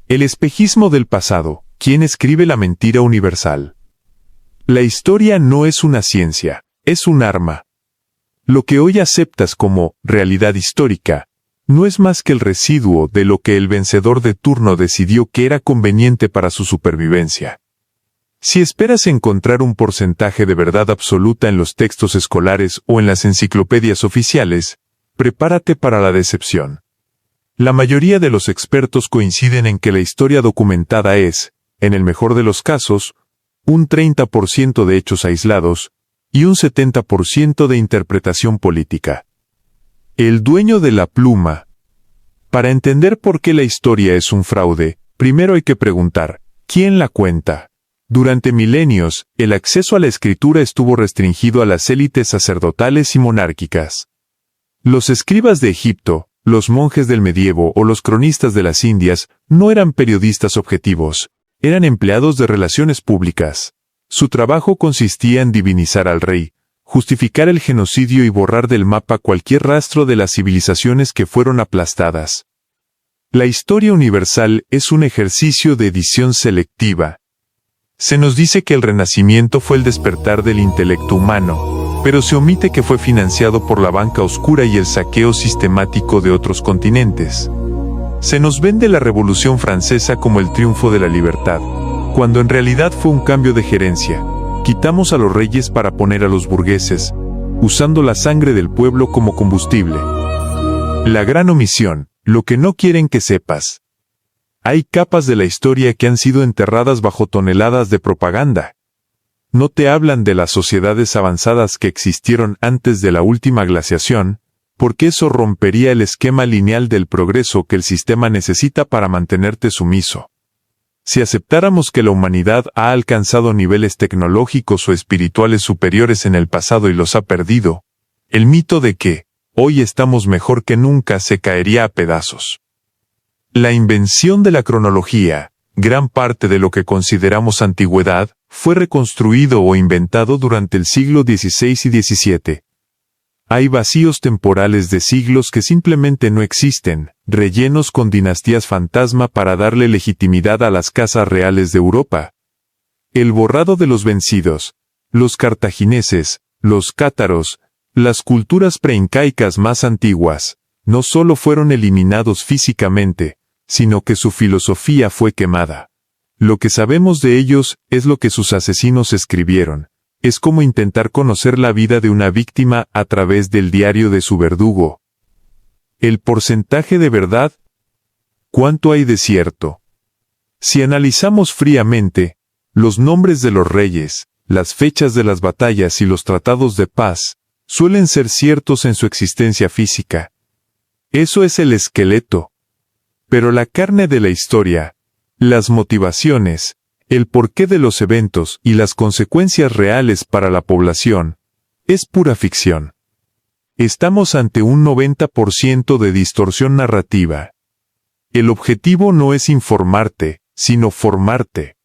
El espejismo del pasado. ¿Quién escribe la mentira universal? La historia no es una ciencia, es un arma. Lo que hoy aceptas como realidad histórica no es más que el residuo de lo que el vencedor de turno decidió que era conveniente para su supervivencia. Si esperas encontrar un porcentaje de verdad absoluta en los textos escolares o en las enciclopedias oficiales, prepárate para la decepción. La mayoría de los expertos coinciden en que la historia documentada es, en el mejor de los casos, un 30% de hechos aislados y un 70% de interpretación política. El dueño de la pluma. Para entender por qué la historia es un fraude, primero hay que preguntar, ¿quién la cuenta? Durante milenios, el acceso a la escritura estuvo restringido a las élites sacerdotales y monárquicas. Los escribas de Egipto, los monjes del medievo o los cronistas de las Indias no eran periodistas objetivos, eran empleados de relaciones públicas. Su trabajo consistía en divinizar al rey, justificar el genocidio y borrar del mapa cualquier rastro de las civilizaciones que fueron aplastadas. La historia universal es un ejercicio de edición selectiva. Se nos dice que el Renacimiento fue el despertar del intelecto humano, pero se omite que fue financiado por la banca oscura y el saqueo sistemático de otros continentes. Se nos vende la Revolución Francesa como el triunfo de la libertad, cuando en realidad fue un cambio de gerencia. Quitamos a los reyes para poner a los burgueses, usando la sangre del pueblo como combustible. La gran omisión, lo que no quieren que sepas. Hay capas de la historia que han sido enterradas bajo toneladas de propaganda. No te hablan de las sociedades avanzadas que existieron antes de la última glaciación, porque eso rompería el esquema lineal del progreso que el sistema necesita para mantenerte sumiso. Si aceptáramos que la humanidad ha alcanzado niveles tecnológicos o espirituales superiores en el pasado y los ha perdido, el mito de que hoy estamos mejor que nunca se caería a pedazos. La invención de la cronología, gran parte de lo que consideramos antigüedad, fue reconstruido o inventado durante el siglo XVI y XVII. Hay vacíos temporales de siglos que simplemente no existen, rellenos con dinastías fantasma para darle legitimidad a las casas reales de Europa. El borrado de los vencidos, los cartagineses, los cátaros, las culturas preincaicas más antiguas, no solo fueron eliminados físicamente, sino que su filosofía fue quemada. Lo que sabemos de ellos es lo que sus asesinos escribieron. Es como intentar conocer la vida de una víctima a través del diario de su verdugo. El porcentaje de verdad. ¿Cuánto hay de cierto? Si analizamos fríamente, los nombres de los reyes, las fechas de las batallas y los tratados de paz, suelen ser ciertos en su existencia física. Eso es el esqueleto. Pero la carne de la historia, las motivaciones, el porqué de los eventos y las consecuencias reales para la población, es pura ficción. Estamos ante un 90% de distorsión narrativa. El objetivo no es informarte, sino formarte.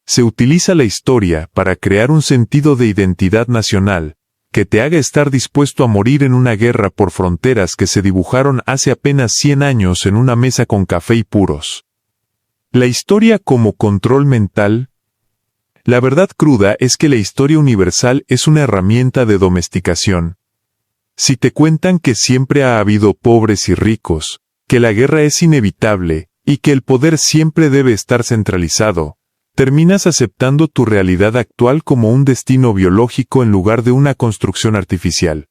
Se utiliza la historia para crear un sentido de identidad nacional, que te haga estar dispuesto a morir en una guerra por fronteras que se dibujaron hace apenas 100 años en una mesa con café y puros. La historia como control mental. La verdad cruda es que la historia universal es una herramienta de domesticación. Si te cuentan que siempre ha habido pobres y ricos, que la guerra es inevitable, y que el poder siempre debe estar centralizado, terminas aceptando tu realidad actual como un destino biológico en lugar de una construcción artificial.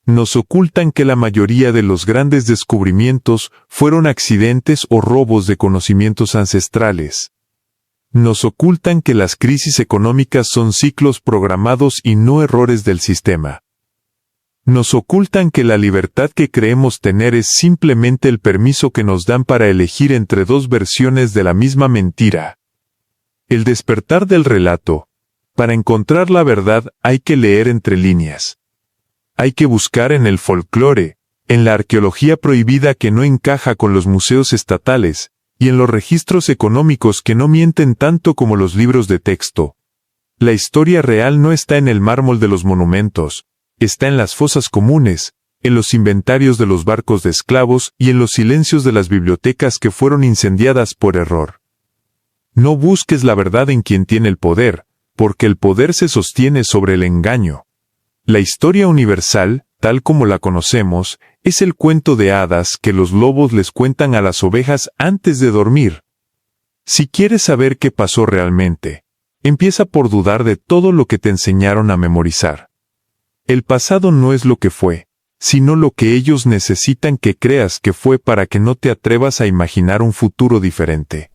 Nos ocultan que la mayoría de los grandes descubrimientos fueron accidentes o robos de conocimientos ancestrales. Nos ocultan que las crisis económicas son ciclos programados y no errores del sistema. Nos ocultan que la libertad que creemos tener es simplemente el permiso que nos dan para elegir entre dos versiones de la misma mentira. El despertar del relato. Para encontrar la verdad hay que leer entre líneas. Hay que buscar en el folclore, en la arqueología prohibida que no encaja con los museos estatales, y en los registros económicos que no mienten tanto como los libros de texto. La historia real no está en el mármol de los monumentos, está en las fosas comunes, en los inventarios de los barcos de esclavos y en los silencios de las bibliotecas que fueron incendiadas por error. No busques la verdad en quien tiene el poder, porque el poder se sostiene sobre el engaño. La historia universal, tal como la conocemos, es el cuento de hadas que los lobos les cuentan a las ovejas antes de dormir. Si quieres saber qué pasó realmente, empieza por dudar de todo lo que te enseñaron a memorizar. El pasado no es lo que fue, sino lo que ellos necesitan que creas que fue para que no te atrevas a imaginar un futuro diferente.